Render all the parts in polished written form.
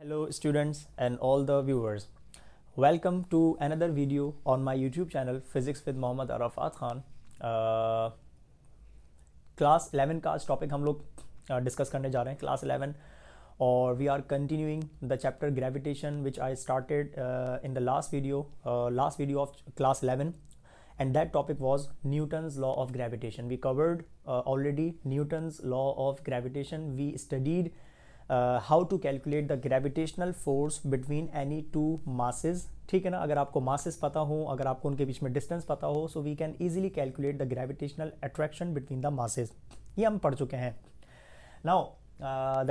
Hello students and all the viewers. Welcome to another video on my YouTube channel Physics with Mohammad Arafat Khan. Class 11 का आज topic हम लोग discuss करने जा रहे हैं क्लास 11 और we are continuing the chapter gravitation which I started in the last video of class 11 and that topic was Newton's law of gravitation. We covered already Newton's law of gravitation. We studied how to calculate the gravitational force between any two masses. ठीक है ना, अगर आपको masses पता हो, अगर आपको उनके बीच में distance पता हो, so we can easily calculate the gravitational attraction between the masses. ये हम पढ़ चुके हैं. Now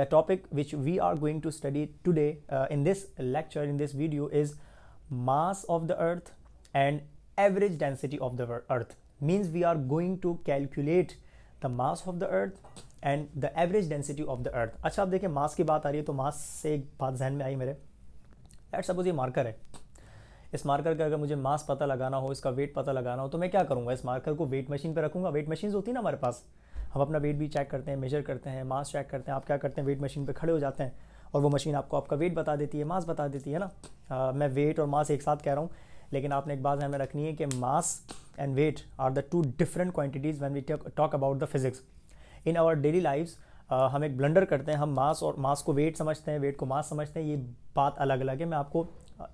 the topic which we are going to study today in this lecture, in this video, is mass of the earth and average density of the earth. Means we are going to calculate the mass of the earth and the average density of the earth. अच्छा, आप देखिए मास की बात आ रही है तो मास से एक बात जहन में आई मेरे. लेट्स सपोज ये मार्कर है. इस मार्कर का अगर मुझे मास पता लगाना हो, इसका वेट पता लगाना हो, तो मैं क्या करूँगा? इस मार्कर को वेट मशीन पे रखूँगा. वेट मशीन होती है ना हमारे पास, हम अपना वेट भी चेक करते हैं, मेजर करते हैं, मास चेक करते हैं. आप क्या करते हैं? वेट मशीन पर खड़े हो जाते हैं और वो मशीन आपको आपका वेट बता देती है, मास बता देती है ना. मैं वेट और मास एक साथ कह रहा हूँ, लेकिन आपने एक बात ध्यान में रखनी है कि mass and weight are the two different quantities when we talk about the physics. In our daily lifes हम एक ब्लंडर करते हैं, हम मास को वेट समझते हैं, वेट को मास समझते हैं. ये बात अलग अलग है. मैं आपको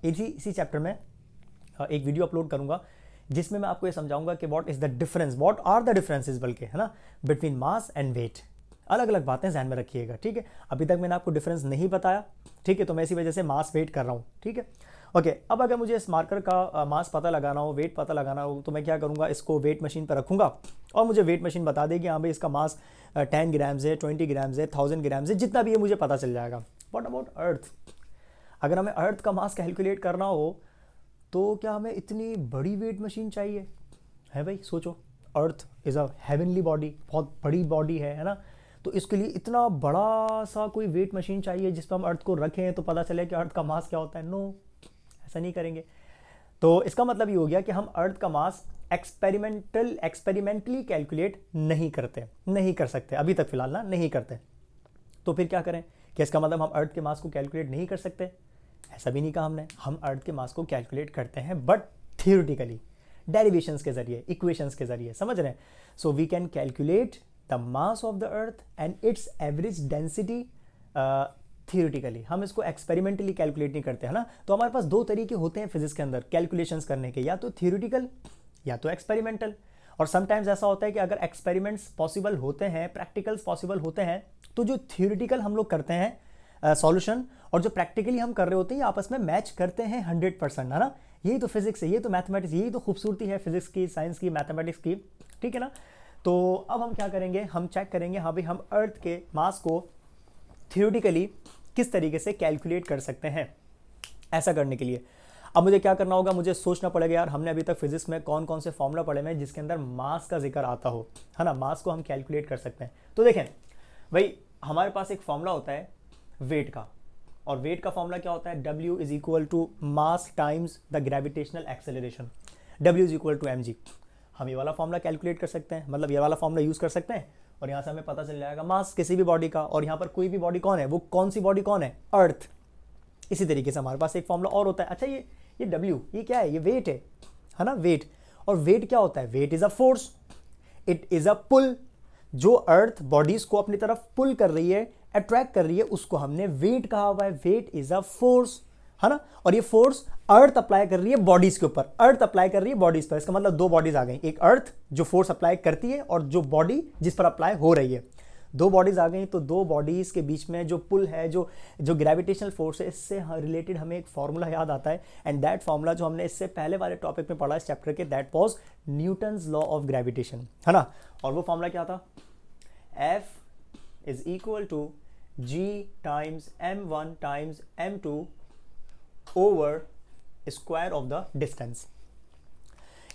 इसी चैप्टर में एक वीडियो अपलोड करूंगा जिसमें मैं आपको ये समझाऊंगा कि what is the difference, what are the differences, बल्कि है ना, बिटवीन मास एंड वेट. अलग अलग बातें ध्यान में रखिएगा. ठीक है, अभी तक मैंने आपको डिफरेंस नहीं बताया. ठीक है, तो मैं इसी वजह से मास वेट कर रहा हूँ. ठीक है, ओके. अब अगर मुझे इस मार्कर का मास पता लगाना हो, वेट पता लगाना हो, तो मैं क्या करूँगा? इसको वेट मशीन पर रखूँगा और मुझे वेट मशीन बता देगी हाँ भाई इसका मास 10 ग्राम्स है, 20 ग्राम्स है, 1000 ग्राम्स है, जितना भी है मुझे पता चल जाएगा. What about earth? अगर हमें अर्थ का मास कैलकुलेट करना हो तो क्या हमें इतनी बड़ी वेट मशीन चाहिए? है भाई, सोचो. Earth is a heavenly body, बहुत बड़ी बॉडी है ना. तो इसके लिए इतना बड़ा सा कोई वेट मशीन चाहिए जिस पर हम अर्थ को रखें तो पता चले कि अर्थ का मास क्या होता है? नो, ऐसा नहीं करेंगे. तो इसका मतलब ये हो गया कि हम अर्थ का मास एक्सपेरिमेंटली कैलकुलेट नहीं कर सकते अभी तक फिलहाल ना, नहीं करते. तो फिर क्या करें? क्या इसका मतलब हम अर्थ के मास को कैलकुलेट नहीं कर सकते? ऐसा भी नहीं कहा हमने. हम अर्थ के मास को कैलकुलेट करते हैं, बट थियोरिटिकली, डेरिवेशंस के जरिए, इक्वेशंस के जरिए. समझ रहे हैं? So we can calculate the mass of the earth and its average density theoretically. हम इसको एक्सपेरिमेंटली कैलकुलेट नहीं करते, है ना. तो हमारे पास दो तरीके होते हैं फिजिक्स के अंदर कैलकुलेशंस करने के, या तो थियोरिटिकल या तो एक्सपेरिमेंटल. और समटाइम्स ऐसा होता है कि अगर एक्सपेरिमेंट्स पॉसिबल होते हैं, प्रैक्टिकल्स पॉसिबल होते हैं, तो जो थियोरिटिकल हम लोग करते हैं सॉल्यूशन और जो प्रैक्टिकली हम कर रहे होते हैं, ये आपस में मैच करते हैं 100%, है ना. यही तो फिजिक्स है, यही तो मैथमेटिक्स, यही तो खूबसूरती है फिजिक्स की, साइंस की, मैथमेटिक्स की. ठीक है ना. तो अब हम क्या करेंगे? हम चेक करेंगे हाँ भाई हम अर्थ के मास को थियोरिटिकली किस तरीके से कैलकुलेट कर सकते हैं. ऐसा करने के लिए अब मुझे क्या करना होगा? मुझे सोचना पड़ेगा यार, हमने अभी तक फिजिक्स में कौन कौन से फॉर्मूला पढ़े हैं जिसके अंदर मास का जिक्र आता हो, है ना. मास को हम कैलकुलेट कर सकते हैं. तो देखें भाई, हमारे पास एक फॉर्मूला होता है वेट का, और वेट का फॉर्मूला क्या होता है? W is equal to mass times the gravitational acceleration. W is equal to mg. हम ये वाला फॉर्मूला कैलकुलेट कर सकते हैं, मतलब ये वाला फॉर्मूला यूज कर सकते हैं और यहाँ से हमें पता चल जाएगा मास किसी भी बॉडी का. और यहाँ पर कोई भी बॉडी कौन है? वो कौन सी बॉडी कौन है? अर्थ. इसी तरीके से हमारे पास एक फॉर्मूला और होता है. अच्छा, ये W ये क्या है? ये वेट है ना, वेट. और वेट क्या होता है? Weight is a force, it is a pull. जो अर्थ बॉडीज को अपनी तरफ पुल कर रही है, अट्रैक्ट कर रही है, उसको हमने वेट कहा हुआ है. वेट इज अ फोर्स, है ना. और ये फोर्स अर्थ अप्लाई कर रही है बॉडीज के ऊपर, अर्थ अप्लाई कर रही है बॉडीज पर. इसका मतलब दो बॉडीज आ गई, एक अर्थ जो फोर्स अप्लाई करती है और जो बॉडी जिस पर अप्लाई हो रही है. दो बॉडीज आ गई. तो दो बॉडीज के बीच में जो पुल है, जो ग्रेविटेशनल फोर्स है, इससे रिलेटेड हमें एक फॉर्मूला याद आता है. एंड दैट फॉर्मूला जो हमने इससे पहले वाले टॉपिक में पढ़ा इस चैप्टर के, that was Newton's law of gravitation, है ना. और वो फॉर्मूला क्या था? F is equal to G times M1 times M2 over square of the distance.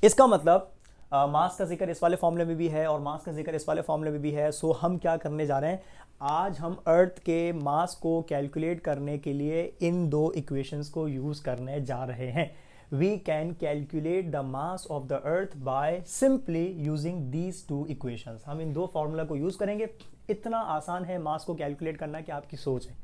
इसका मतलब मास का जिक्र इस वाले फॉर्मूले में भी है और मास का जिक्र इस वाले फॉर्मूले में भी है. सो हम क्या करने जा रहे हैं? आज हम अर्थ के मास को कैलकुलेट करने के लिए इन दो इक्वेशंस को यूज करने जा रहे हैं. We can calculate the mass of the earth by simply using these two equations. हम इन दो फॉर्मूला को यूज करेंगे. इतना आसान है मास को कैलकुलेट करना कि आपकी सोच है.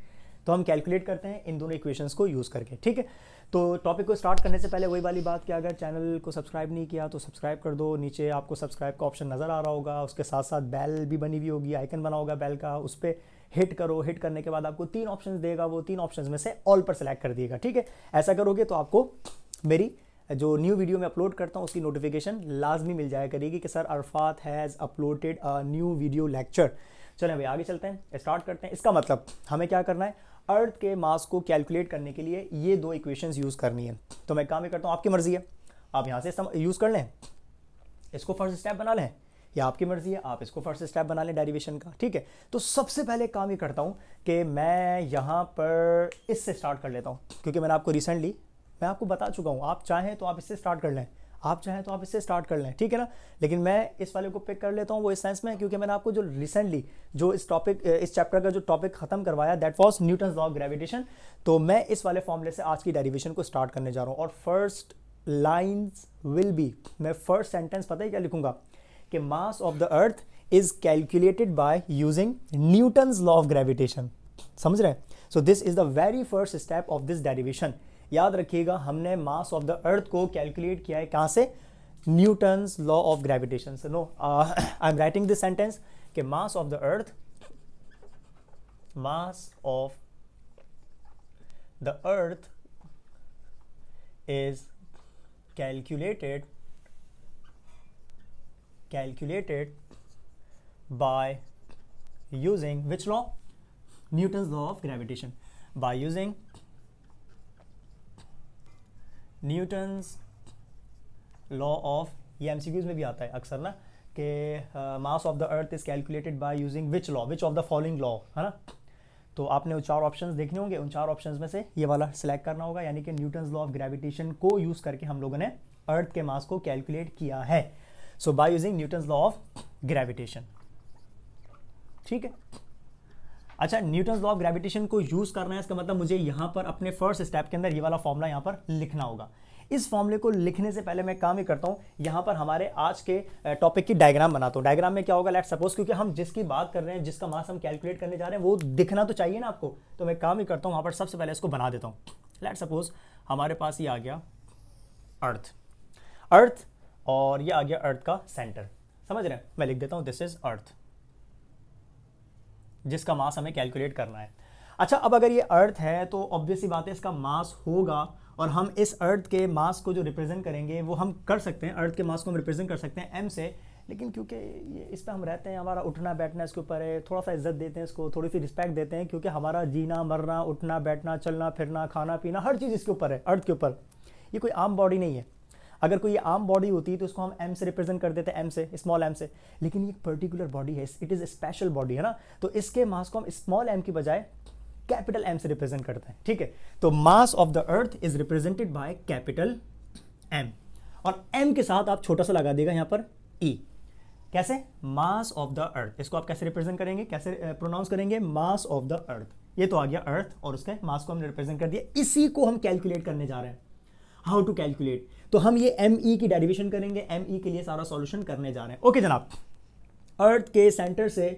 तो हम कैलकुलेट करते हैं इन दोनों इक्वेशंस को यूज़ करके, ठीक है। तो टॉपिक को स्टार्ट करने से पहले वही वाली बात कि अगर चैनल को सब्सक्राइब नहीं किया तो सब्सक्राइब कर दो। नीचे आपको सब्सक्राइब का ऑप्शन नज़र आ रहा होगा, उसके साथ साथ बेल भी बनी हुई होगी, आइकन बना होगा बेल का, उस पर हिट करो। हिट करने के बाद आपको 3 ऑप्शंस देगा, वो 3 ऑप्शंस में से ऑल पर सेलेक्ट कर दिएगा, ठीक है। ऐसा करोगे तो आपको मेरी जो न्यू वीडियो में अपलोड करता हूँ उसकी नोटिफिकेशन लाजमी मिल जाया करेगी कि sir Arafat has uploaded a new video lecture. चलें भाई आगे चलते हैं, स्टार्ट करते हैं। इसका मतलब हमें क्या करना है, अर्थ के मास को कैलकुलेट करने के लिए ये 2 इक्वेशंस यूज़ करनी है। तो मैं काम ही करता हूँ, आपकी मर्जी है, आप यहाँ से यूज़ कर लें, इसको फर्स्ट स्टेप बना लें, या आपकी मर्जी है आप इसको फर्स्ट स्टेप बना लें डेरिवेशन का, ठीक है। तो सबसे पहले काम ही करता हूँ कि मैं यहाँ पर इससे स्टार्ट कर लेता हूँ, क्योंकि मैंने आपको रिसेंटली मैं आपको बता चुका हूँ, आप चाहें तो आप इससे स्टार्ट कर लें, आप चाहें तो आप इससे स्टार्ट कर लें, ठीक है ना। लेकिन मैं इस वाले को पिक कर लेता हूँ, वो इस सेंस में क्योंकि मैंने आपको जो रिसेंटली जो इस चैप्टर का जो टॉपिक खत्म करवाया that was Newton's law of gravitation. तो मैं इस वाले फॉर्मूले से आज की डेरिवेशन को स्टार्ट करने जा रहा हूँ। और फर्स्ट लाइन्स विल बी, मैं फर्स्ट सेंटेंस पता है क्या लिखूंगा कि mass of the earth is calculated by using Newton's law of gravitation. समझ रहे हैं? सो this is the very first step of this derivation. याद रखिएगा हमने मास ऑफ द अर्थ को कैलकुलेट किया है कहां से, न्यूटन्स लॉ ऑफ ग्रेविटेशन से। No I am writing this sentence कि mass of the earth is calculated by using which law? Newton's law of gravitation. By using Newton's law of, ये MCQs में भी आता है अक्सर ना कि mass of the earth is calculated by using which law, which of the following law, है ना। तो आपने वो 4 ऑप्शंस देखने होंगे, उन 4 ऑप्शंस में से ये वाला सिलेक्ट करना होगा, यानी कि न्यूटन्स लॉ ऑफ ग्रेविटेशन को यूज करके हम लोगों ने अर्थ के मास को कैलकुलेट किया है। So by using Newton's law of gravitation, ठीक है। अच्छा, न्यूटन्स लॉ ऑफ ग्रेविटेशन को यूज करना है, इसका मतलब मुझे यहां पर अपने फर्स्ट स्टेप के अंदर ये वाला फॉर्मूला यहां पर लिखना होगा। इस फॉर्मूले को लिखने से पहले मैं काम ही करता हूं, यहां पर हमारे आज के टॉपिक की डायग्राम बनाता हूं। डायग्राम में क्या होगा, लेट्स सपोज, क्योंकि हम जिसकी बात कर रहे हैं, जिसका मास हम कैलकुलेट करने जा रहे हैं, वो दिखना तो चाहिए ना आपको। तो मैं काम ही करता हूं, वहां पर सबसे पहले इसको बना देता हूं। लेट्स सपोज हमारे पास ये आ गया अर्थ, और ये आ गया अर्थ का सेंटर। समझ रहे हैं? मैं लिख देता हूं दिस इज अर्थ, जिसका मास हमें कैलकुलेट करना है। अच्छा, अब अगर ये अर्थ है तो ऑब्वियस सी बात है इसका मास होगा, और हम इस अर्थ के मास को जो रिप्रेजेंट करेंगे वो हम कर सकते हैं, अर्थ के मास को हम रिप्रेजेंट कर सकते हैं m से। लेकिन क्योंकि ये इस पर हम रहते हैं, हमारा उठना बैठना इसके ऊपर है, थोड़ा सा इज्जत देते हैं इसको, थोड़ी सी रिस्पेक्ट देते हैं, क्योंकि हमारा जीना मरना, उठना बैठना, चलना फिरना, खाना पीना, हर चीज़ इसके ऊपर है, अर्थ के ऊपर। ये कोई आम बॉडी नहीं है। अगर कोई आम बॉडी होती तो इसको हम m से रिप्रेजेंट कर देते हैं, m से, स्मॉल m से। लेकिन ये पर्टिकुलर बॉडी है, इट इज़ स्पेशल बॉडी, है ना। तो इसके मास को हम स्मॉल m की बजाय कैपिटल M से रिप्रेजेंट करते हैं, ठीक है। तो मास of the earth is represented by capital M, और M के साथ आप छोटा सा लगा देगा यहाँ पर E। कैसे? मास ऑफ द अर्थ, इसको आप कैसे रिप्रेजेंट करेंगे, कैसे प्रोनाउंस करेंगे? मास ऑफ द अर्थ। ये तो आ गया अर्थ, और उसके मास को हमने रिप्रेजेंट कर दिया। इसी को हम कैलकुलेट करने जा रहे हैं। How to calculate? तो हम ये ME की डेरिवेशन करेंगे, ME के लिए सारा सॉल्यूशन करने जा रहे हैं। ओके जनाब, अर्थ के सेंटर से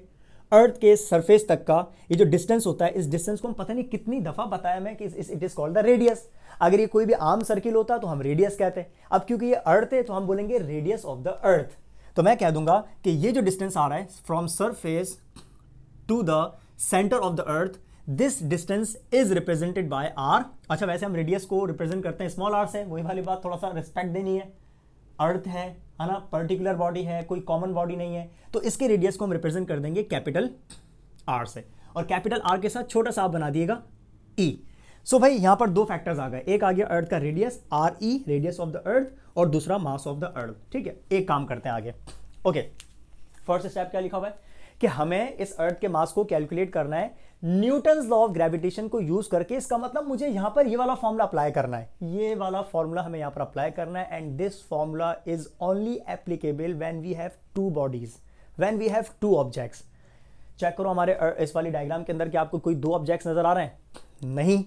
अर्थ के सरफेस तक का ये जो डिस्टेंस होता है, इस डिस्टेंस को हम पता नहीं कितनी दफा बताया मैं कि it is called the radius. अगर ये कोई भी आम सर्किल होता तो हम रेडियस कहते हैं। अब क्योंकि ये अर्थ है तो हम बोलेंगे रेडियस ऑफ द अर्थ। तो मैं कह दूंगा कि ये जो डिस्टेंस आ रहा है from surface to the centre of the earth, this distance is represented by R. अच्छा, वैसे हम रेडियस को रिप्रेजेंट करते हैं स्मॉल आर से, वही वाली बात, थोड़ा सा रिस्पेक्ट देनी है। अर्थ है ना, पर्टिकुलर बॉडी है, कोई कॉमन बॉडी नहीं है, तो इसके रेडियस को हम रिप्रेजेंट कर देंगे कैपिटल आर से, और कैपिटल आर के साथ छोटा सा आप बना दिएगा ई। सो भाई यहां पर 2 फैक्टर्स आ गए, एक आ गया अर्थ का radius R E, radius of the अर्थ, और दूसरा मास ऑफ द अर्थ, ठीक है। एक काम करते हैं आगे। ओके, फर्स्ट स्टेप क्या लिखा हुआ है कि हमें इस अर्थ के मास को कैलकुलेट करना है न्यूटन्स लॉ ऑफ ग्रेविटेशन को यूज करके। इसका मतलब मुझे यहां पर ये वाला फॉर्मूला अप्लाई करना है, ये वाला फॉर्मूला हमें यहां पर अप्लाई करना है। And this formula is only applicable when we have 2 bodies, when we have 2 objects. Check करो हमारे इस वाली डायग्राम के अंदर कि आपको कोई 2 ऑब्जेक्ट्स नजर आ रहे हैं? नहीं,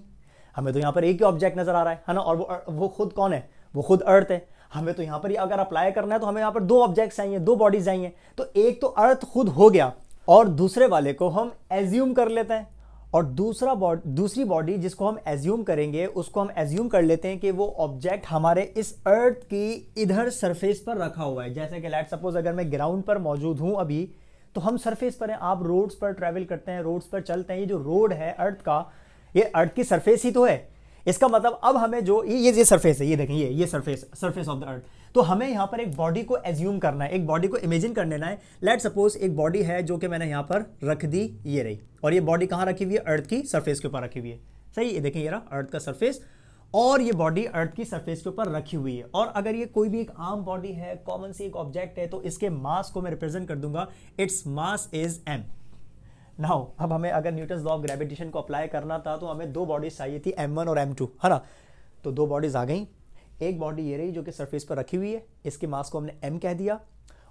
हमें तो यहां पर एक ही ऑब्जेक्ट नजर आ रहा है ना। और वो खुद कौन है? वो खुद अर्थ है। हमें तो यहां पर अगर अप्लाई करना है तो हमें यहां पर 2 ऑब्जेक्ट्स चाहिए, 2 बॉडीज चाहिए। तो एक तो अर्थ खुद हो गया, और दूसरे वाले को हम एज्यूम कर लेते हैं, और दूसरी बॉडी जिसको हम एज्यूम करेंगे, उसको हम एज्यूम कर लेते हैं कि वो ऑब्जेक्ट हमारे इस अर्थ की इधर सरफेस पर रखा हुआ है। जैसे कि लेट्स सपोज अगर मैं ग्राउंड पर मौजूद हूं अभी, तो हम सरफेस पर हैं। आप रोड्स पर ट्रैवल करते हैं, रोड्स पर चलते हैं, ये जो रोड है अर्थ का, ये अर्थ की सरफेस ही तो है। इसका मतलब अब हमें जो ये सरफेस है, ये देखें, ये सरफेस ऑफ द अर्थ। तो हमें यहाँ पर एक बॉडी को एज्यूम करना है, एक बॉडी को इमेजिन कर लेना है। लेट सपोज एक बॉडी है जो कि मैंने यहाँ पर रख दी, ये रही, और ये बॉडी कहाँ रखी हुई है? अर्थ की सरफेस के ऊपर रखी हुई है। सही, ये देखें, ये रहा अर्थ का सरफेस, और ये बॉडी अर्थ की सरफेस के ऊपर रखी हुई है। और अगर ये कोई भी एक आम बॉडी है, कॉमन सी एक ऑब्जेक्ट है, तो इसके मास को मैं रिप्रेजेंट कर दूंगा, its mass is m। Now अब हमें अगर न्यूटन्स लॉ ऑफ ग्रेविटेशन को अप्लाई करना था तो हमें दो बॉडीज चाहिए थी, m1 और m2, है ना। तो दो बॉडीज आ गई। एक बॉडी ये रही जो कि सरफेस पर रखी हुई है, इसके मास को हमने m कह दिया,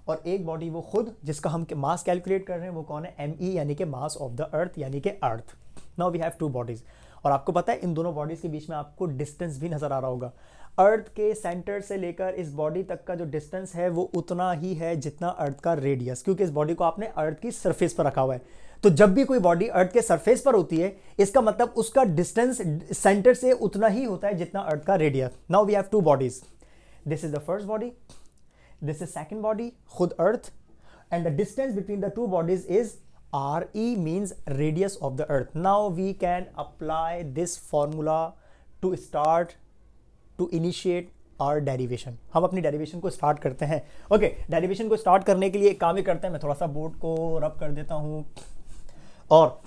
और एक बॉडी वो खुद जिसका हम मास कैलकुलेट कर रहे हैं, वो कौन है? me, यानी कि मास ऑफ द अर्थ, यानी कि earth. Now we have two bodies, और आपको पता है इन दोनों बॉडीज के बीच में आपको डिस्टेंस भी नजर आ रहा होगा। अर्थ के सेंटर से लेकर इस बॉडी तक का जो डिस्टेंस है वो उतना ही है जितना अर्थ का रेडियस, क्योंकि इस बॉडी को आपने अर्थ की सरफेस पर रखा हुआ है। तो जब भी कोई बॉडी अर्थ के सरफेस पर होती है, इसका मतलब उसका डिस्टेंस सेंटर से उतना ही होता है जितना अर्थ का radius. Now we have two bodies, this is the first body, this is second body, खुद earth, and the distance between the two bodies is RE, means radius of the earth. Now we can apply this formula to start to initiate our derivation. हम अपनी derivation को start करते हैं। Okay, derivation को start करने के लिए एक काम ही करते हैं, मैं थोड़ा सा बोर्ड को रब कर देता हूँ और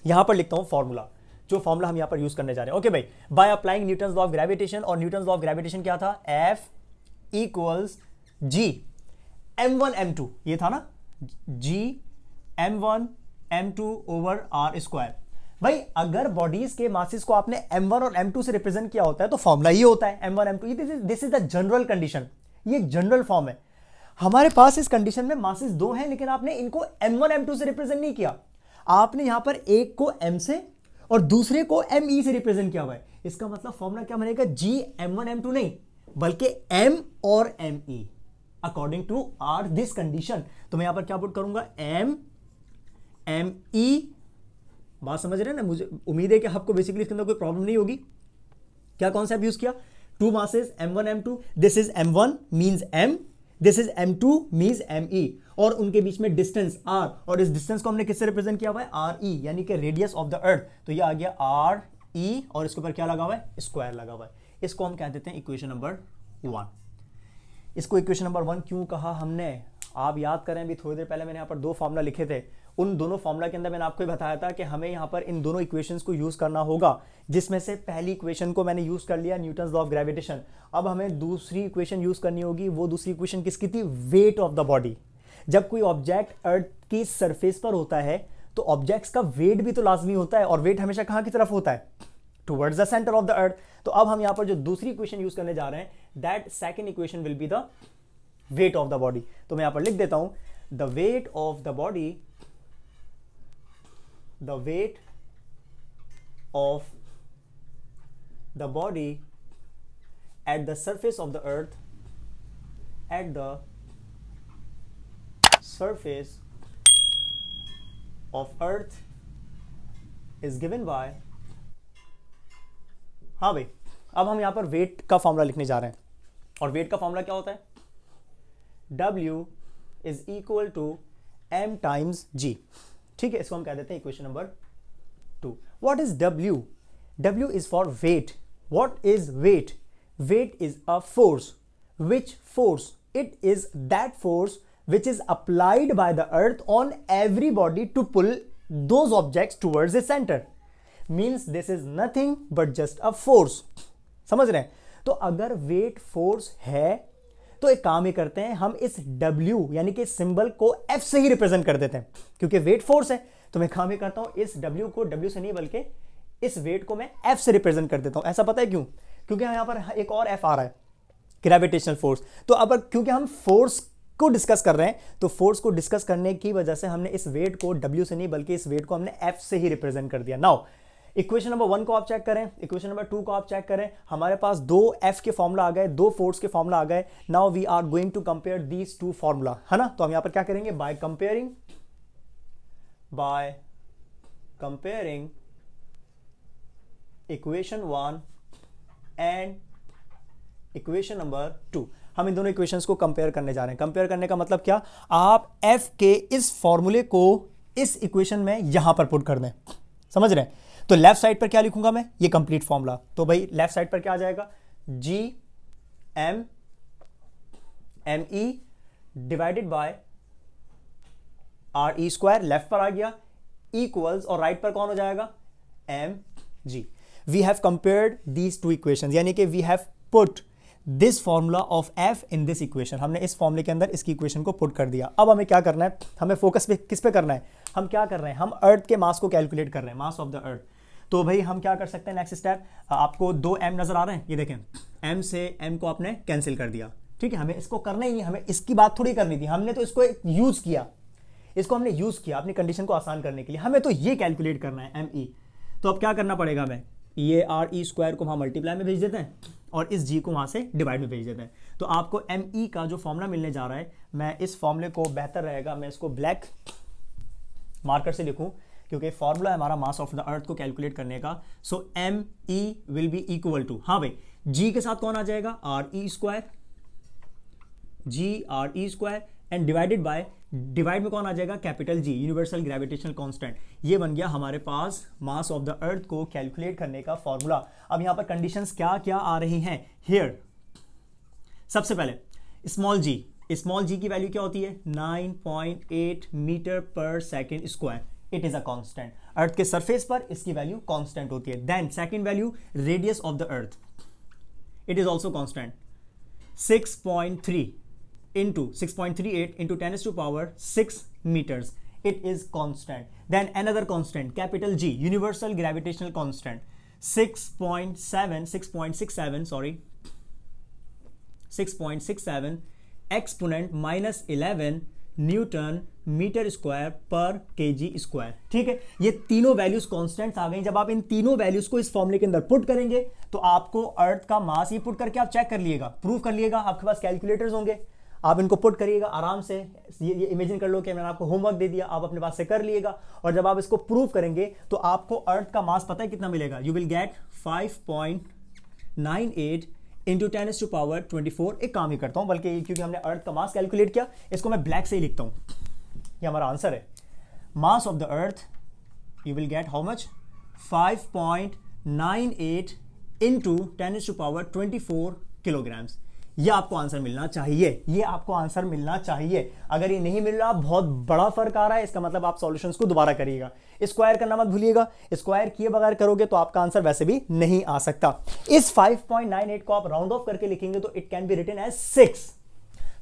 यहाँ पर लिखता हूँ फॉर्मूला, जो फॉर्मूला हम यहाँ पर यूज करने जा रहे हैं। ओके भाई, by applying Newton's law of gravitation, और न्यूटन्स लॉ ऑफ ग्रेविटेशन क्या था? F equals G m1 m2, ये था ना, G m1 m2 over r square. भाई अगर बॉडीज के मासेस को आपने m1 और m2 से रिप्रेजेंट किया होता है तो फॉर्मूला ये होता है m1 m2। This is the general condition, ये एक जनरल फॉर्म है। हमारे पास इस कंडीशन में मासेस दो हैं, लेकिन आपने इनको m1 m2 से रिप्रेजेंट नहीं किया, आपने यहां पर एक को m से और दूसरे को me से रिप्रेजेंट किया हुआ है। इसका मतलब फॉर्मूला क्या बनेगा? G m1 m2 नहीं, बल्कि m और me according to r this condition. तो मैं यहां पर क्या पुट करूंगा? me, बात समझ रहे हैं ना? मुझे उम्मीद है कि आपको बेसिकली इसके अंदर कोई प्रॉब्लम नहीं होगी। क्या कॉन्सेप्ट यूज किया? Two masses m1 m2, this is m1 means m, this is m2 means me, और उनके बीच में डिस्टेंस r, और इस डिस्टेंस को हमने किससे रिप्रेजेंट किया हुआ है? RE, यानी कि रेडियस ऑफ द अर्थ। तो ये आ गया RE, और इसके ऊपर क्या लगा हुआ है? स्क्वायर लगा हुआ है। इसको हम कह देते हैं इक्वेशन नंबर 1। इसको इक्वेशन नंबर 1 क्यों कहा हमने? आप याद करें, अभी थोड़ी देर पहले मैंने यहाँ पर दो फॉर्मूला लिखे थे। उन दोनों फॉर्मूला के अंदर मैंने आपको बताया था कि हमें यहाँ पर इन दोनों इक्वेशंस को यूज करना होगा, जिसमें से पहली इक्वेशन को मैंने यूज कर लिया, न्यूटन्स लॉ ऑफ ग्रेविटेशन। अब हमें दूसरी इक्वेशन यूज करनी होगी। वो दूसरी इक्वेशन किसकी थी? Weight of the body. जब कोई ऑब्जेक्ट अर्थ की सरफेस पर होता है तो ऑब्जेक्ट्स का वेट भी तो लाजमी होता है, और वेट हमेशा कहाँ की तरफ होता है? Towards the centre of the अर्थ। तो अब हम यहाँ पर जो दूसरी इक्वेशन यूज करने जा रहे हैं, that second equation will be the weight of the body. तो मैं यहां पर लिख देता हूं, the weight of the body, the weight of the body at the surface of the earth, at the surface of earth is given by, हाँ भाई, अब हम यहां पर वेट का फॉर्मूला लिखने जा रहे हैं, और वेट का फॉर्मूला क्या होता है? W is equal to m times G। ठीक है, इसको हम कह देते हैं equation number 2। What is W? W is for weight. What is weight? Weight is a force. Which force? It is that force which is applied by the earth on every body to pull those objects towards the center. Means this is nothing but just a force. समझ रहे हैं? तो अगर weight force है तो एक काम ही करते हैं, हम इस W यानी कि सिंबल को F से ही रिप्रेजेंट कर देते हैं, क्योंकि वेट फोर्स है। तो मैं काम ही करता हूं, इस W को W से नहीं बल्कि इस वेट को मैं F से रिप्रेजेंट कर देता हूं। ऐसा पता है क्यों? क्योंकि यहां पर एक और F आ रहा है, ग्रेविटेशनल फोर्स। तो अब क्योंकि हम फोर्स को डिस्कस कर रहे हैं, तो फोर्स को डिस्कस करने की वजह से हमने इस वेट को W से नहीं बल्कि इस वेट को हमने F से ही रिप्रेजेंट कर दिया। नाउ इक्वेशन नंबर 1 को आप चेक करें, इक्वेशन नंबर 2 को आप चेक करें। हमारे पास दो F के फॉर्मूला आ गए, दो फोर्स के फॉर्मूला आ गए। Now we are going to compare these to formula, है ना। तो हम यहां पर क्या करेंगे? By comparing equation 1 and equation number 2। हम इन दोनों इक्वेशंस को कंपेयर करने जा रहे हैं। कंपेयर करने का मतलब क्या, आप एफ के इस फॉर्मूले को इस इक्वेशन में यहां पर पुट कर दें, समझ रहे हैं। तो लेफ्ट साइड पर क्या लिखूंगा मैं, ये कंप्लीट फॉर्मूला। तो भाई लेफ्ट साइड पर क्या आ जाएगा, G M M E divided by R E square, left पर आ गया, इक्वल्स, और राइट पर कौन हो जाएगा, M G. We have compared these two equations, यानी कि we have put this formula of F in this equation. हमने इस फॉर्मूले के अंदर इसकी इक्वेशन को पुट कर दिया। अब हमें क्या करना है, हमें फोकस पे किस पे करना है, हम क्या कर रहे हैं, हम अर्थ के मास को कैलकुलेट कर रहे हैं, मास ऑफ द अर्थ। तो भाई हम क्या कर सकते हैं, नेक्स्ट स्टेप, आपको 2 m नजर आ रहे हैं, ये देखें, m से m को आपने कैंसिल कर दिया, ठीक है। हमें इसको करना ही नहीं, हमें इसकी बात थोड़ी करनी थी, हमने तो इसको यूज किया, इसको हमने यूज किया अपनी कंडीशन को आसान करने के लिए। हमें तो ये कैलकुलेट करना है एम ई। तो अब क्या करना पड़ेगा, हमें ये आर ई स्क्वायर को वहां मल्टीप्लाई में भेज देते हैं और इस जी को वहां से डिवाइड में भेज देते हैं। तो आपको एम ई का जो फॉर्मूला मिलने जा रहा है, मैं इस फॉर्मूले को बेहतर रहेगा मैं इसको ब्लैक मार्कर से लिखूं, क्योंकि फॉर्मूला है हमारा मास ऑफ द अर्थ को कैलकुलेट करने का। So M E will be equal to, हाँ भाई, जी के साथ कौन आ जाएगा, R E square, G R E square, and divided by, divide में कौन आ जाएगा, capital G, universal gravitational constant. ये बन गया हमारे पास मास ऑफ द अर्थ को कैलकुलेट करने का फॉर्मूला। अब यहां पर कंडीशंस क्या क्या आ रही हैं हियर। सबसे पहले स्मॉल जी की वैल्यू क्या होती है, 9.8 मीटर पर second square, it is a constant. Earth के सरफेस पर इसकी वैल्यू कांस्टेंट होती है। Then second value, radius of the earth, it is also constant, 6.38 into 10 to power 6 meters, it is constant. Then another constant, capital G, universal gravitational constant, 6.67 exponent minus 11 newton metre square पर KG square, ठीक है। ये तीनों values constants आ गई। जब आप इन तीनों values को इस फॉर्मूले के अंदर पुट करेंगे तो आपको अर्थ का मास, ये पुट करके आप चेक कर लिएगा, प्रूव कर लिएगा, आपके पास कैलकुलेटर्स होंगे, आप इनको पुट करिएगा आराम से। ये इमेजिन कर लो कि मैंने आपको होमवर्क दे दिया, आप अपने पास से कर लिएगा, और जब आप इसको प्रूव करेंगे तो आपको अर्थ का मास पता है कितना मिलेगा, you will get 5.98 into 10 to power 24। एक काम ही करता हूं, बल्कि क्योंकि हमने अर्थ का मास कैलकुलेट किया, इसको मैं ब्लैक से ही लिखता हूं, ये हमारा आंसर है। Mass of the earth you will get how much, 5.98 into 10 to power 24 kilograms. ये आपको आंसर मिलना चाहिए, ये आपको आंसर मिलना चाहिए। अगर ये नहीं मिल रहा, बहुत बड़ा फर्क आ रहा है, इसका मतलब आप सॉल्यूशंस को दोबारा करिएगा। स्क्वायर करना मत भूलिएगा, स्क्वायर किए बगैर करोगे तो आपका आंसर वैसे भी नहीं आ सकता। इस 5.98 को आप राउंड ऑफ करके लिखेंगे तो it can be written as 6।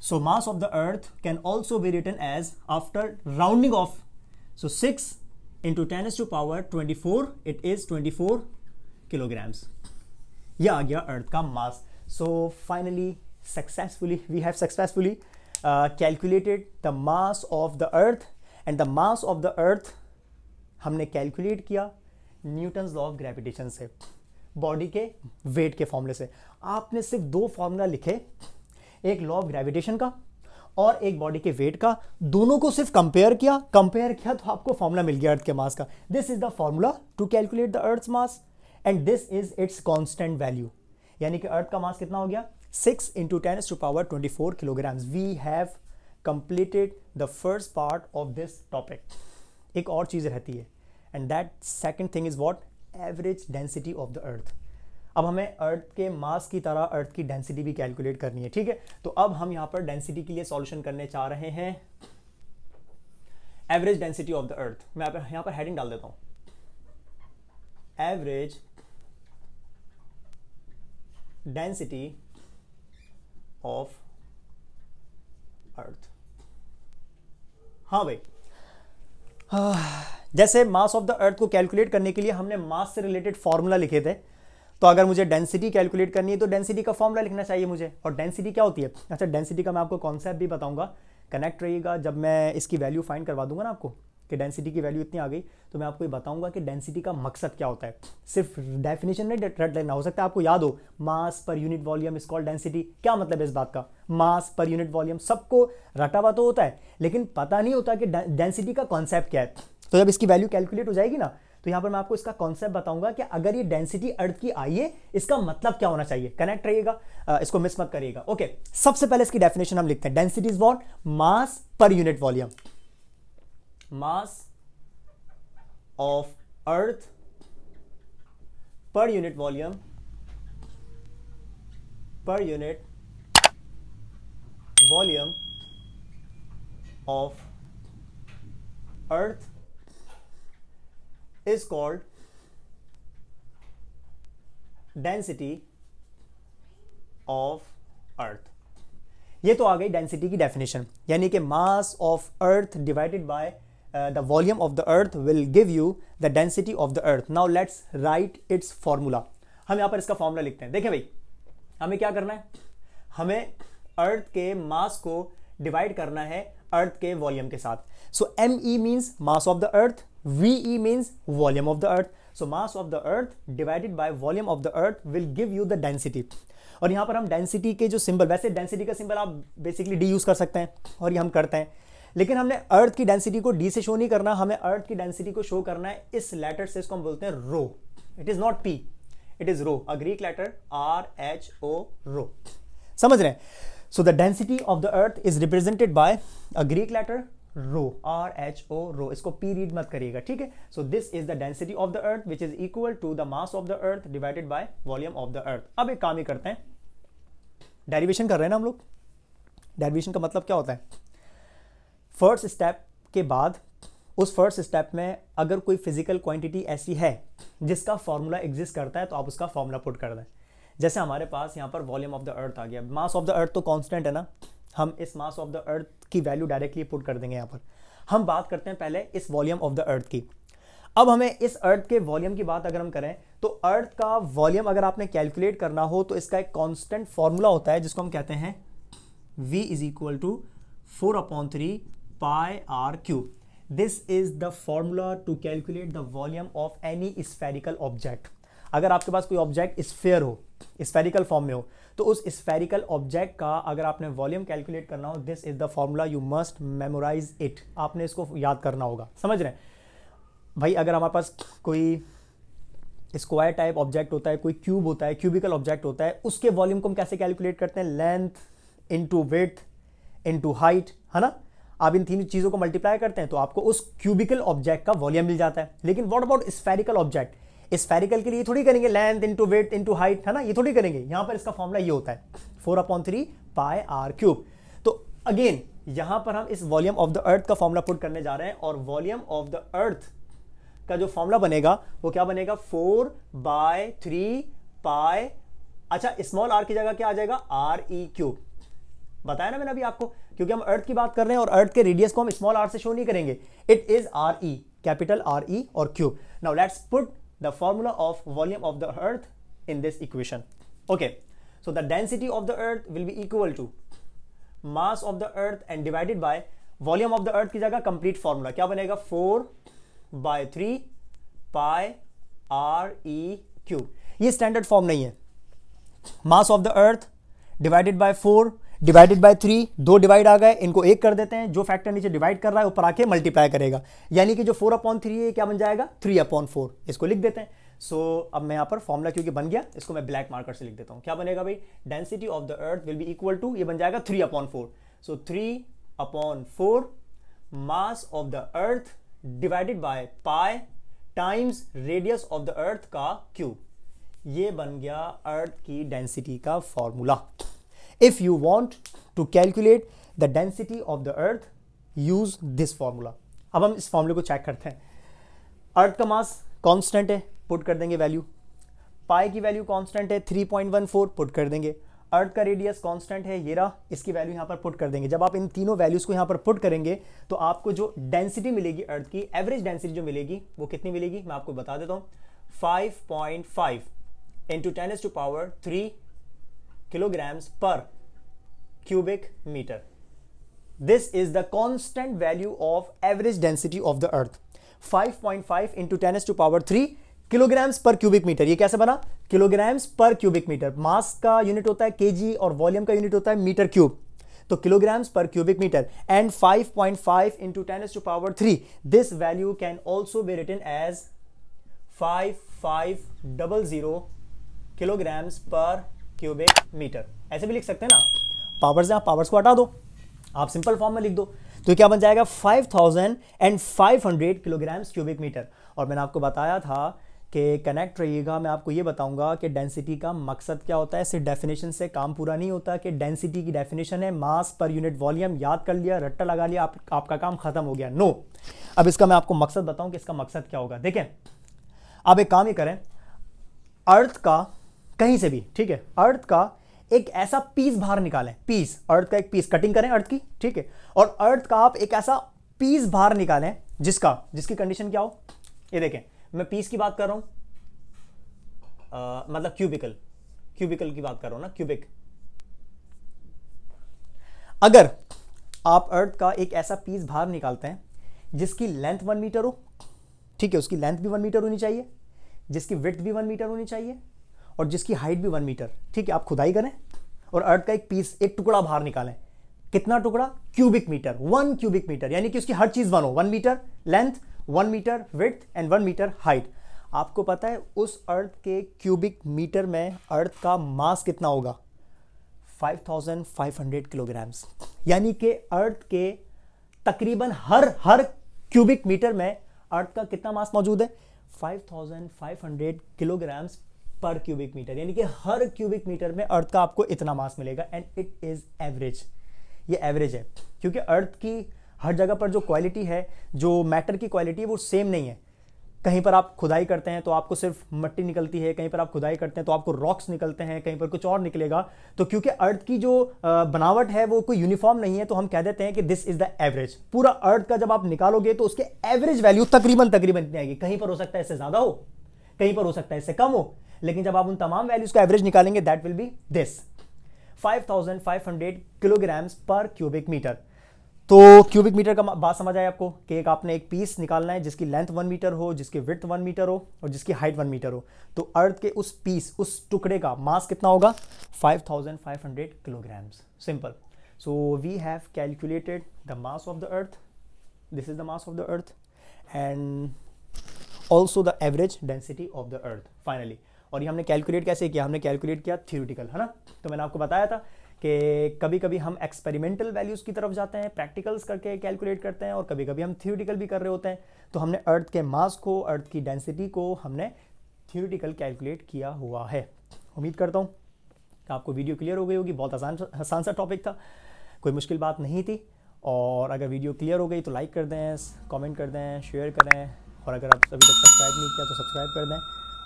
So mass of the earth can also be written as, after rounding off, so 6 into 10 to power 24, it is 24 kilograms. यह आ गया अर्थ का mass. So finally, we have successfully calculated the mass of the earth, and the mass of the earth हमने calculate किया Newton's law of gravitation से, body के wait के फॉर्मूले से। आपने सिर्फ 2 फॉर्मूला लिखे, एक लॉ ऑफ ग्रेविटेशन का और एक बॉडी के वेट का, दोनों को सिर्फ कंपेयर किया तो आपको फॉर्मूला मिल गया अर्थ के मास का। This is the formula to calculate the earth's mass and this is its constant value. यानी कि अर्थ का मास कितना हो गया, 6 into 10 to power 24 kilograms. We have completed the first part of this topic. एक और चीज़ रहती है, and that second thing is what, average density of the earth. अब हमें अर्थ के मास की तरह अर्थ की डेंसिटी भी कैलकुलेट करनी है, ठीक है। तो अब हम यहाँ पर डेंसिटी के लिए सॉल्यूशन करने चाह रहे हैं, एवरेज डेंसिटी ऑफ द अर्थ। मैं यहाँ पर हेडिंग डाल देता हूँ, एवरेज डेंसिटी ऑफ अर्थ। हाँ भाई, जैसे मास ऑफ द अर्थ को कैलकुलेट करने के लिए हमने मास से रिलेटेड फॉर्मूला लिखे थे, तो अगर मुझे डेंसिटी कैलकुलेट करनी है तो डेंसिटी का फॉर्मूला लिखना चाहिए मुझे। और डेंसिटी क्या होती है, अच्छा डेंसिटी का मैं आपको कॉन्सेप्ट भी बताऊंगा, कनेक्ट रहिएगा। जब मैं इसकी वैल्यू फाइंड करवा दूंगा ना आपको कि डेंसिटी की वैल्यू इतनी आ गई, तो मैं आपको ये बताऊंगा कि डेंसिटी का मकसद क्या होता है। सिर्फ डेफिनेशन नहीं रट लेना, हो सकता है आपको याद हो, मास पर unit volume is called density. क्या मतलब है इस बात का, मास पर यूनिट वॉल्यूम सबको रटा हुआ तो होता है, लेकिन पता नहीं होता कि डेंसिटी का कॉन्सेप्ट क्या है। तो जब इसकी वैल्यू कैलकुलेट हो जाएगी ना, तो यहां पर मैं आपको इसका कॉन्सेप्ट बताऊंगा कि अगर ये डेंसिटी अर्थ की आई है, इसका मतलब क्या होना चाहिए। कनेक्ट रहिएगा, इसको मिस मत करिएगा। ओके, सबसे पहले इसकी डेफिनेशन हम लिखते हैं। Density is what? मास पर unit volume. Mass of earth per unit volume, per unit volume of earth is called density of earth। ये तो आ गई डेंसिटी की डेफिनेशन, यानी कि mass of earth divided bye the volume of the earth will give you the density of the earth। now let's write its formula। हम यहां पर इसका फॉर्मूला लिखते हैं। देखिए भाई, हमें क्या करना है, हमें अर्थ के मास को डिवाइड करना है अर्थ के वॉल्यूम के साथ। सो ME means mass of the earth, VE means volume of the earth. So mass of the earth divided by volume of the earth will give you the density. और यहां पर हम डेंसिटी के जो सिंबल, वैसे density का symbol आप basically D use कर सकते हैं और ये हम करते हैं, लेकिन हमने अर्थ की डेंसिटी को डी से शो नहीं करना, हमें अर्थ की डेंसिटी को शो करना है इस लेटर से। इसको हम बोलते हैं rho. It is not P, it is rho, a Greek letter RHO, rho. समझ रहे हैं? So the density of the earth is represented by a Greek letter rho, RHO, rho. इसको पी रीड मत करिएगा, ठीक है। So this is the density of the earth which is equal to the mass of the earth divided by volume of the earth. अब एक काम ही करते हैं, डेरिवेशन कर रहे हैं ना हम लोग। डेरिवेशन का मतलब क्या होता है? फर्स्ट स्टेप के बाद उस फर्स्ट स्टेप में अगर कोई फिजिकल क्वांटिटी ऐसी है जिसका फॉर्मूला एग्जिस्ट करता है तो आप उसका फॉर्मूला पुट कर दें। जैसे हमारे पास यहाँ पर वॉल्यूम ऑफ द अर्थ आ गया, मास ऑफ द अर्थ तो कांस्टेंट है ना, हम इस मास ऑफ द अर्थ की वैल्यू डायरेक्टली पुट कर देंगे यहाँ पर। हम बात करते हैं पहले इस वॉल्यूम ऑफ द अर्थ की। अब हमें इस अर्थ के वॉल्यूम की बात अगर हम करें तो अर्थ का वॉल्यूम अगर आपने कैलकुलेट करना हो तो इसका एक कॉन्स्टेंट फॉर्मूला होता है जिसको हम कहते हैं V is equal to 4/3 pi r cube। This is the formula to calculate the volume of any spherical object। अगर आपके पास कोई ऑब्जेक्ट स्फेयर हो, स्फेरिकल फॉर्म में हो, तो उस स्फेरिकल ऑब्जेक्ट का अगर आपने वॉल्यूम कैलकुलेट करना हो, this is the formula, you must memorise it. आपने इसको याद करना होगा। समझ रहे हैं भाई? अगर हमारे पास कोई स्क्वायर टाइप ऑब्जेक्ट होता है, कोई क्यूब होता है, क्यूबिकल ऑब्जेक्ट होता है, उसके वॉल्यूम को हम कैसे कैलकुलेट करते हैं? Length into width into height, है ना। आप इन तीन चीजों को मल्टीप्लाई करते हैं तो आपको उस क्यूबिकल ऑब्जेक्ट का वॉल्यूम मिल जाता है। लेकिन what about spherical object? Spherical के लिए थोड़ी करेंगे length into width into height, है ना, ये थोड़ी करेंगे। यहां पर इसका फॉर्मूला ये होता है 4/3 pi r cube। तो अगेन यहां पर हम इस वॉल्यूम ऑफ द अर्थ का फॉर्मूला पुट करने जा रहे हैं और वॉल्यूम ऑफ द अर्थ का जो फॉर्मूला बनेगा वो क्या बनेगा? 4/3 pi, अच्छा स्मॉल r की जगह क्या आ जाएगा? RE cube. बताया ना मैंने अभी आपको, क्योंकि हम अर्थ की बात कर रहे हैं और अर्थ के रेडियस को हम स्मॉल r से शो नहीं करेंगे। It is RE, capital RE और cube. Now let's put the formula of volume of the earth in this equation. Okay, so the density of the earth will be equal to mass of the earth and divided by volume of the earth की जगह complete formula क्या बनेगा? 4/3 pi RE cube. ये standard form नहीं है। Mass of the earth divided by 4 divided bye 3, 2 divide आ गए, इनको 1 कर देते हैं। जो फैक्टर नीचे डिवाइड कर रहा है ऊपर आके मल्टीप्लाई करेगा, यानी कि जो 4/3 है क्या बन जाएगा? 3/4। इसको लिख देते हैं। सो अब मैं यहां पर फॉर्मूला क्योंकि बन गया, इसको मैं ब्लैक मार्कर से लिख देता हूं। क्या बनेगा भाई? Density of the earth will be equal to, ये बन जाएगा 3/4। So 3/4 mass of the earth divided by pi times radius of the earth का क्यूब। ये बन गया अर्थ की डेंसिटी का formula. If you want to calculate the density of the earth, use this formula। अब हम इस फॉर्मूले को चेक करते हैं। अर्थ का मास कांस्टेंट है, पुट कर देंगे वैल्यू। पाई की वैल्यू कांस्टेंट है 3.14, पुट कर देंगे। अर्थ का रेडियस कांस्टेंट है, ये रहा, इसकी वैल्यू यहां पर पुट कर देंगे। जब आप इन तीनों वैल्यूज को यहां पर पुट करेंगे तो आपको जो डेंसिटी मिलेगी अर्थ की, एवरेज डेंसिटी जो मिलेगी वो कितनी मिलेगी मैं आपको बता देता हूं। 5.5 into 10⁻³ kilograms per cubic meter। This is the constant value of average density of the earth। 5.5 into 10⁻³ kilograms per cubic meter। ये कैसे बना? kilograms per cubic meter। मास का यूनिट होता है kg और वॉल्यूम का यूनिट होता है मीटर क्यूब, तो kilograms per cubic meter। and 5.5 into 10⁻³ this value can also be written as 5500 kilograms पर क्यूबिक मीटर। ऐसे भी लिख सकते हैं ना, पावर से आप पावर्स को हटा दो, आप सिंपल फॉर्म में लिख दो, तो क्या बन जाएगा 5500 किलोग्राम्स क्यूबिक मीटर। और मैंने आपको बताया था कि कनेक्ट रहिएगा, मैं आपको ये बताऊंगा कि डेंसिटी का मकसद क्या होता है। सिर्फ डेफिनेशन से काम पूरा नहीं होता कि डेंसिटी की डेफिनेशन है मास पर यूनिट वॉल्यूम, याद कर लिया, रट्टा लगा लिया, आपका काम खत्म हो गया। नो, अब इसका मैं आपको मकसद बताऊं कि इसका मकसद क्या होगा। देखें, आप एक काम ही करें, अर्थ का कहीं से भी, ठीक है, अर्थ का एक ऐसा पीस बाहर निकालें, पीस, अर्थ का एक पीस कटिंग करें अर्थ की, ठीक है, और अर्थ का आप एक ऐसा पीस बाहर निकालें जिसकी कंडीशन क्या हो। ये देखें, मैं पीस की बात कर रहा हूं, मतलब क्यूबिकल की बात कर रहा हूं ना, क्यूबिक। अगर आप अर्थ का एक ऐसा पीस बाहर निकालते हैं जिसकी लेंथ 1 मीटर हो, ठीक है, उसकी लेंथ भी 1 मीटर होनी चाहिए, जिसकी विड्थ भी 1 मीटर होनी चाहिए, और जिसकी हाइट भी 1 मीटर, ठीक है, आप खुदाई करें और अर्थ का एक पीस, एक टुकड़ा बाहर निकालें। कितना टुकड़ा? क्यूबिक मीटर, 1 क्यूबिक मीटर, यानी कि उसकी हर चीज 1 हो, 1 metre length, 1 metre width and 1 metre height. आपको पता है उस अर्थ के क्यूबिक मीटर में अर्थ का मास कितना होगा? 5500 किलोग्राम्स। यानी कि अर्थ के तकरीबन हर क्यूबिक मीटर में अर्थ का कितना मास मौजूद है? 5500 किलोग्राम्स पर क्यूबिक मीटर, यानी कि हर क्यूबिक मीटर में अर्थ का आपको इतना मास मिलेगा। एंड इट इज एवरेज, ये एवरेज है, क्योंकि अर्थ की हर जगह पर जो क्वालिटी है, जो मैटर की क्वालिटी है, वो सेम नहीं है। कहीं पर आप खुदाई करते हैं तो आपको सिर्फ मिट्टी निकलती है, कहीं पर आप खुदाई करते हैं तो आपको रॉक्स निकलते हैं, कहीं पर कुछ और निकलेगा। तो क्योंकि अर्थ की जो बनावट है वो कोई यूनिफॉर्म नहीं है, तो हम कह देते हैं कि दिस इज द एवरेज। पूरा अर्थ का जब आप निकालोगे तो उसके एवरेज वैल्यू तकरीबन इतनी आएगी। कहीं पर हो सकता है इससे ज्यादा हो, कहीं पर हो सकता है इससे कम हो, लेकिन जब आप उन तमाम वैल्यूज का एवरेज निकालेंगे that will be this 5500 kilograms पर क्यूबिक मीटर। तो क्यूबिक मीटर का बात समझ आए आपको कि एक आपने एक पीस निकालना है जिसकी लेंथ 1 मीटर हो, जिसकी विड्थ 1 मीटर हो और जिसकी हाइट 1 मीटर हो। तो अर्थ के उस पीस, उस टुकड़े का मास कितना होगा? 5500 kilograms. Simple. So we have calculated the mass of the earth, this is the mass of the earth and also the average density of the earth finally. और ये हमने कैलकुलेट कैसे किया? हमने कैलकुलेट किया थ्योरेटिकल, है ना। तो मैंने आपको बताया था कि कभी कभी हम एक्सपेरिमेंटल वैल्यूज़ की तरफ जाते हैं, प्रैक्टिकल्स करके कैलकुलेट करते हैं, और कभी कभी हम थ्योरेटिकल भी कर रहे होते हैं। तो हमने अर्थ के मास को, अर्थ की डेंसिटी को हमने थ्योरेटिकल कैलकुलेट किया हुआ है। उम्मीद करता हूँ कि आपको वीडियो क्लियर हो गई होगी। बहुत आसान सा टॉपिक था, कोई मुश्किल बात नहीं थी। और अगर वीडियो क्लियर हो गई तो लाइक कर दें, कमेंट कर दें, शेयर करें, और अगर आप अभी तक सब्सक्राइब नहीं किया तो सब्सक्राइब कर दें।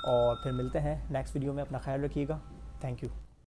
और फिर मिलते हैं नेक्स्ट वीडियो में। अपना ख्याल रखिएगा। Thank you.